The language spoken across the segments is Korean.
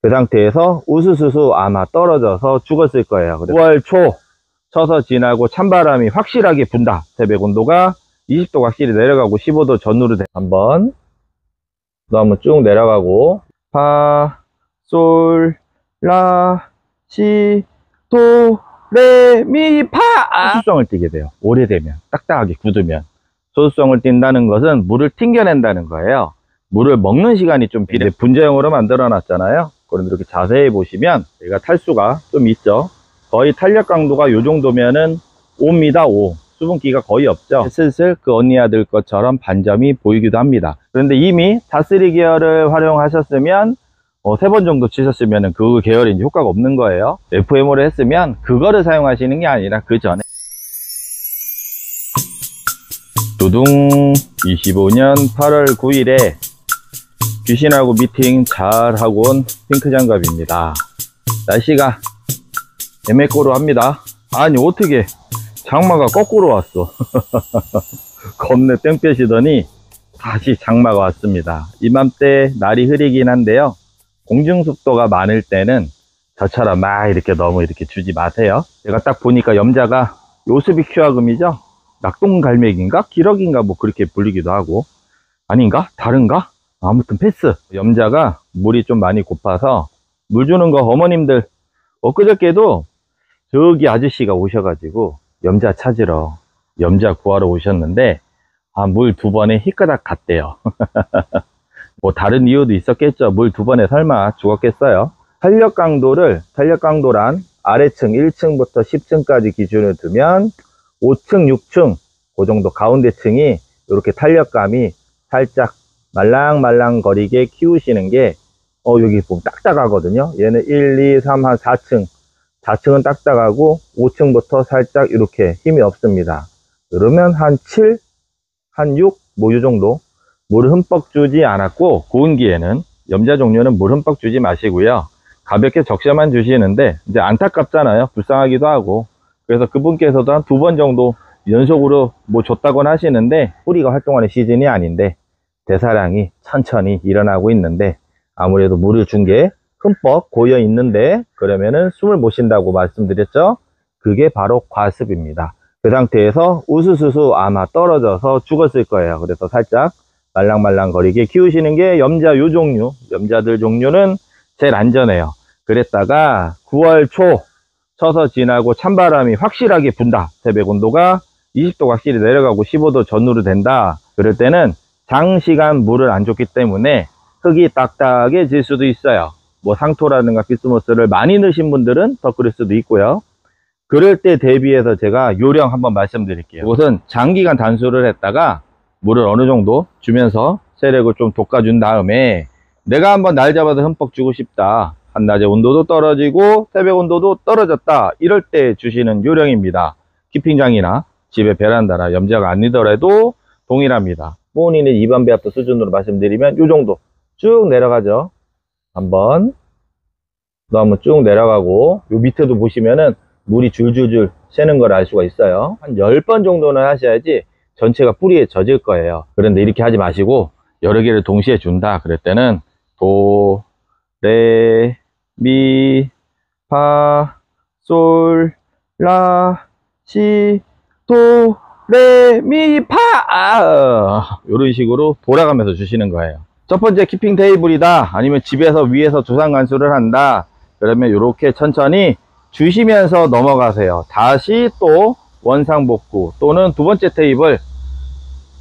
그 상태에서 우수수수 아마 떨어져서 죽었을 거예요. 9월 초 쳐서 지나고 찬바람이 확실하게 분다. 새벽 온도가 20도 확실히 내려가고 15도 전후로 한번 또 한번 쭉 내려가고 파, 솔, 라, 시, 도, 레, 미, 파! 소수성을 띠게 돼요. 오래되면, 딱딱하게 굳으면. 소수성을 띈다는 것은 물을 튕겨낸다는 거예요. 물을 먹는 시간이 좀 비례 분자형으로 만들어 놨잖아요. 그런데 이렇게 자세히 보시면 얘가 탈수가 좀 있죠. 거의 탄력 강도가 요 정도면은 5입니다. 5. 수분기가 거의 없죠. 슬슬 그 언니 아들 것처럼 반점이 보이기도 합니다. 그런데 이미 다3 계열을 활용하셨으면 3번 정도 치셨으면 그 계열이 이제 효과가 없는 거예요. FMO를 했으면 그거를 사용하시는 게 아니라 그 전에 두둥 25년 8월 9일에 귀신하고 미팅 잘하고 온 핑크장갑입니다. 날씨가 애매꼬로 합니다. 아니 어떻게 장마가 거꾸로 왔어. 겁내 땡볕이더니 다시 장마가 왔습니다. 이맘때 날이 흐리긴 한데요, 공중습도가 많을 때는 저처럼 막 이렇게 너무 이렇게 주지 마세요. 제가 딱 보니까 염자가 요스비큐아금이죠. 낙동갈매기인가 기러기인가 뭐 그렇게 불리기도 하고, 아닌가 다른가 아무튼 패스. 염자가 물이 좀 많이 고파서 물 주는 거 어머님들 엊그저께도 저기 아저씨가 오셔가지고 염자 찾으러 염자 구하러 오셨는데 물 2번에 희까닥 갔대요. 뭐 다른 이유도 있었겠죠. 물 2번에 설마 죽었겠어요. 탄력 강도란 아래층 1층부터 10층까지 기준을 두면 5층 6층 그 정도 가운데 층이 이렇게 탄력감이 살짝 말랑말랑 거리게 키우시는 게 여기 보면 딱딱하거든요. 얘는 1, 2, 3, 한 4층 4층은 딱딱하고 5층부터 살짝 이렇게 힘이 없습니다. 그러면 한 7, 한 6, 뭐 이 정도 물을 흠뻑 주지 않았고, 고온기에는 염자 종류는 물 흠뻑 주지 마시고요. 가볍게 적셔만 주시는데 이제 안타깝잖아요. 불쌍하기도 하고. 그래서 그분께서도 한 2번 정도 연속으로 뭐 줬다고는 하시는데 뿌리가 활동하는 시즌이 아닌데 대사량이 천천히 일어나고 있는데 아무래도 물을 준 게 흠뻑 고여 있는데 그러면은 숨을 못 쉰다고 말씀드렸죠. 그게 바로 과습입니다. 그 상태에서 우수수수 아마 떨어져서 죽었을 거예요. 그래서 살짝 말랑말랑 거리게 키우시는 게 염자 요 종류, 염자들 종류는 제일 안전해요. 그랬다가 9월 초 쳐서 지나고 찬바람이 확실하게 분다. 새벽 온도가 20도 확실히 내려가고 15도 전후로 된다. 그럴 때는 장시간 물을 안 줬기 때문에 흙이 딱딱해질 수도 있어요. 뭐 상토라든가 비스무스를 많이 넣으신 분들은 더 그럴 수도 있고요. 그럴 때 대비해서 제가 요령 한번 말씀드릴게요. 이것은 장기간 단수를 했다가 물을 어느 정도 주면서 세력을 좀 돋궈준 다음에 내가 한번 날 잡아서 흠뻑 주고 싶다, 한낮에 온도도 떨어지고 새벽 온도도 떨어졌다, 이럴 때 주시는 요령입니다. 키핑장이나 집에 베란다나 염자가 아니더라도 동일합니다. 본인의 입안 배합도 수준으로 말씀드리면 요 정도 쭉 내려가죠. 한번 또 한번 쭉 내려가고, 요 밑에도 보시면은 물이 줄줄줄 새는 걸 알 수가 있어요. 한 10번 정도는 하셔야지 전체가 뿌리에 젖을 거예요. 그런데 이렇게 하지 마시고 여러 개를 동시에 준다 그럴 때는 도, 레, 미, 파, 솔, 라, 시, 도, 레, 미, 파! 이런 식으로 돌아가면서 주시는 거예요. 첫 번째 키핑 테이블이다, 아니면 집에서 위에서 두상 관수를 한다, 그러면 이렇게 천천히 주시면서 넘어가세요. 다시 또 원상복구 또는 두 번째 테이블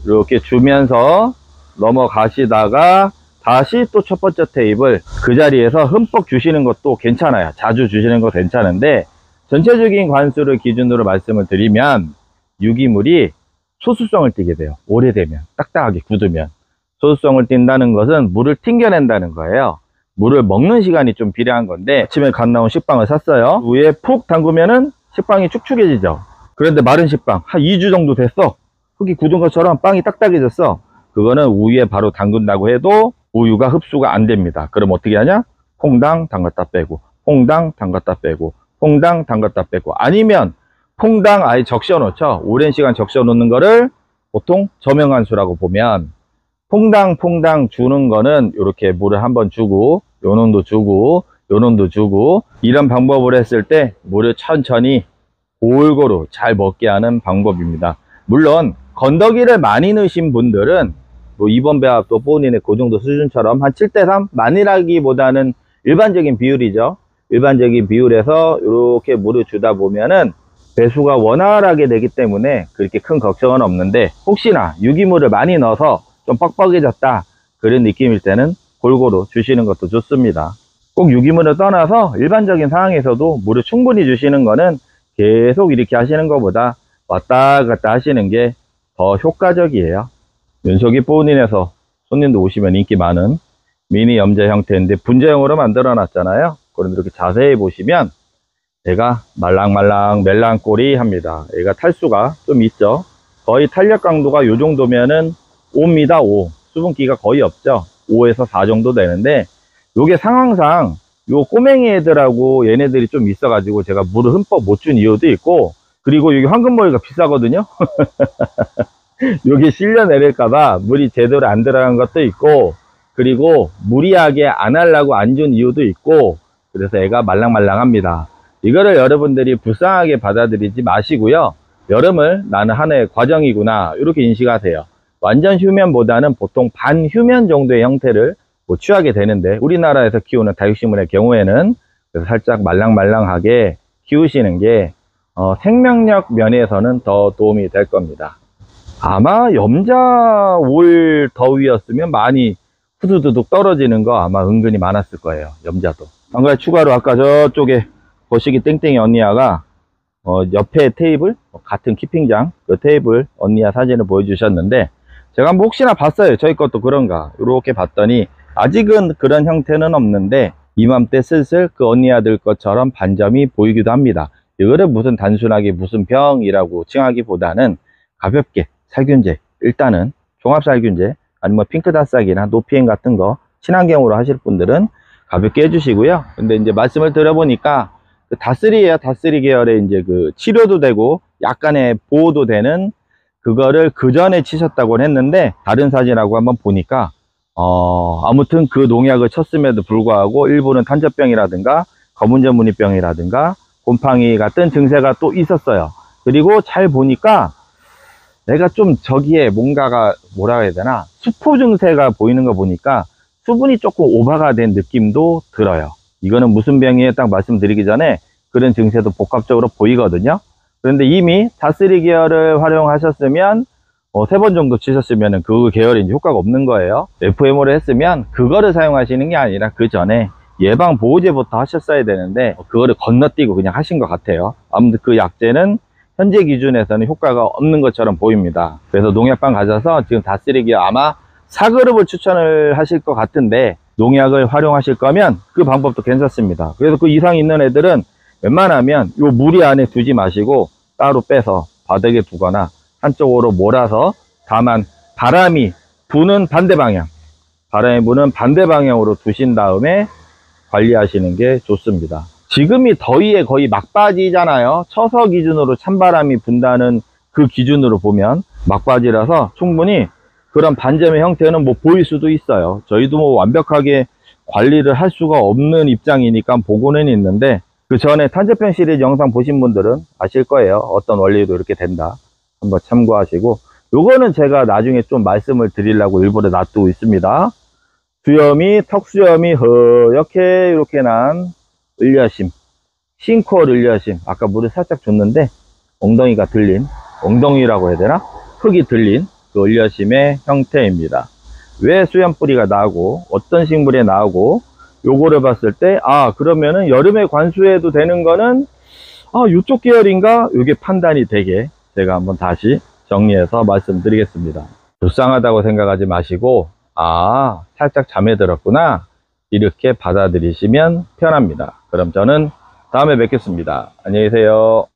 이렇게 주면서 넘어가시다가 다시 또 첫 번째 테이블 그 자리에서 흠뻑 주시는 것도 괜찮아요. 자주 주시는 거 괜찮은데 전체적인 관수를 기준으로 말씀을 드리면 유기물이 소수성을 띠게 돼요. 오래되면, 딱딱하게 굳으면. 소수성을 띈다는 것은 물을 튕겨낸다는 거예요. 물을 먹는 시간이 좀 필요한 건데, 아침에 갓 나온 식빵을 샀어요. 위에 푹 담그면은 식빵이 축축해지죠. 그런데 마른 식빵 한 2주 정도 됐어. 흙이 굳은 것처럼 빵이 딱딱해졌어. 그거는 우유에 바로 담근다고 해도 우유가 흡수가 안 됩니다. 그럼 어떻게 하냐? 퐁당 담갔다 빼고, 퐁당 담갔다 빼고, 퐁당 담갔다 빼고, 아니면 퐁당 아예 적셔 놓죠. 오랜 시간 적셔 놓는 거를 보통 저명한수라고 보면, 퐁당 주는 거는 이렇게 물을 한번 주고, 요 정도 주고, 요놈도 주고, 이런 방법을 했을 때 물을 천천히 골고루 잘 먹게 하는 방법입니다. 물론 건더기를 많이 넣으신 분들은 뭐 2번 배합도 본인의 그 정도 수준처럼 한 7:3 많이라기보다는 일반적인 비율이죠. 일반적인 비율에서 이렇게 물을 주다 보면은 배수가 원활하게 되기 때문에 그렇게 큰 걱정은 없는데, 혹시나 유기물을 많이 넣어서 좀 뻑뻑해졌다 그런 느낌일 때는 골고루 주시는 것도 좋습니다. 꼭 유기물을 떠나서 일반적인 상황에서도 물을 충분히 주시는 거는 계속 이렇게 하시는 것보다 왔다 갔다 하시는 게 더 효과적이에요. 윤석이 본인에서 손님도 오시면 인기 많은 미니 염자 형태인데 분재형으로 만들어 놨잖아요. 그런데 이렇게 자세히 보시면 얘가 말랑말랑 멜랑꼬리 합니다. 얘가 탈수가 좀 있죠. 거의 탄력 강도가 요 정도면은 5입니다. 5. 수분기가 거의 없죠. 5에서 4 정도 되는데, 요게 상황상 요 꼬맹이 애들하고 얘네들이 좀 있어 가지고 제가 물을 흠뻑 못 준 이유도 있고, 그리고 여기 황금머리가 비싸거든요. 여기 실려 내릴까봐 물이 제대로 안 들어간 것도 있고, 그리고 무리하게 안 하려고 안 준 이유도 있고, 그래서 애가 말랑말랑합니다. 이거를 여러분들이 불쌍하게 받아들이지 마시고요. 여름을 나는 하나의 과정이구나 이렇게 인식하세요. 완전 휴면보다는 보통 반휴면 정도의 형태를 취하게 되는데, 우리나라에서 키우는 다육식물의 경우에는 그래서 살짝 말랑말랑하게 키우시는 게 생명력 면에서는 더 도움이 될 겁니다. 아마 염자 올 더위였으면 많이 후두두둑 떨어지는 거 아마 은근히 많았을 거예요. 염자도. 한 가지 추가로 아까 저쪽에 거시기 땡땡이 언니야가 옆에 테이블, 같은 키핑장 그 테이블 언니야 사진을 보여주셨는데, 제가 한번 혹시나 봤어요. 저희 것도 그런가 이렇게 봤더니 아직은 그런 형태는 없는데, 이맘때 슬슬 그 언니야들 것처럼 반점이 보이기도 합니다. 이거를 무슨 단순하게 무슨 병이라고 칭하기보다는 가볍게 살균제, 일단은 종합살균제 아니면 핑크다싹이나 노피엔 같은 거 친환경으로 하실 분들은 가볍게 해주시고요. 근데 이제 말씀을 들어보니까 그 다쓰리예요. 다쓰리 계열의 이제 그 치료도 되고 약간의 보호도 되는 그거를 그 전에 치셨다고 했는데, 다른 사진하고 한번 보니까 아무튼 그 농약을 쳤음에도 불구하고 일부는 탄저병이라든가 거문저무늬병이라든가 곰팡이 같은 증세가 또 있었어요. 그리고 잘 보니까 내가 좀 저기에 뭔가가 뭐라 해야 되나, 수포 증세가 보이는 거 보니까 수분이 조금 오버가 된 느낌도 들어요. 이거는 무슨 병이에요 딱 말씀드리기 전에 그런 증세도 복합적으로 보이거든요. 그런데 이미 다쓰리 계열을 활용하셨으면 3번 정도 치셨으면 그 계열이 이제 효과가 없는 거예요. FMO를 했으면 그거를 사용하시는 게 아니라 그 전에 예방 보호제부터 하셨어야 되는데 그거를 건너뛰고 그냥 하신 것 같아요. 아무튼 그 약제는 현재 기준에서는 효과가 없는 것처럼 보입니다. 그래서 농약방 가셔서 지금 다쓰리 계열 아마 4그룹을 추천을 하실 것 같은데, 농약을 활용하실 거면 그 방법도 괜찮습니다. 그래서 그 이상 있는 애들은 웬만하면 요 무리 안에 두지 마시고 따로 빼서 바닥에 두거나 한쪽으로 몰아서, 다만 바람이 부는 반대 방향, 바람이 부는 반대 방향으로 두신 다음에 관리하시는 게 좋습니다. 지금이 더위에 거의 막바지잖아요. 처서 기준으로 찬바람이 분다는 그 기준으로 보면 막바지라서 충분히 그런 반점의 형태는 뭐 보일 수도 있어요. 저희도 뭐 완벽하게 관리를 할 수가 없는 입장이니까 보고는 있는데, 그 전에 탄저병 시리즈 영상 보신 분들은 아실 거예요. 어떤 원리로 이렇게 된다. 한번 참고하시고, 요거는 제가 나중에 좀 말씀을 드리려고 일부러 놔두고 있습니다. 수염이, 턱수염이 허옇게 이렇게 난 을려심, 싱크홀 을려심. 아까 물을 살짝 줬는데 엉덩이가 들린, 엉덩이라고 해야 되나? 흙이 들린 그 을려심의 형태입니다. 왜 수염뿌리가 나고 어떤 식물에 나오고, 요거를 봤을 때 그러면은 여름에 관수해도 되는 거는 요쪽 계열인가, 요게 판단이 되게 제가 한번 다시 정리해서 말씀드리겠습니다. 불쌍하다고 생각하지 마시고 살짝 잠에 들었구나 이렇게 받아들이시면 편합니다. 그럼 저는 다음에 뵙겠습니다. 안녕히 계세요.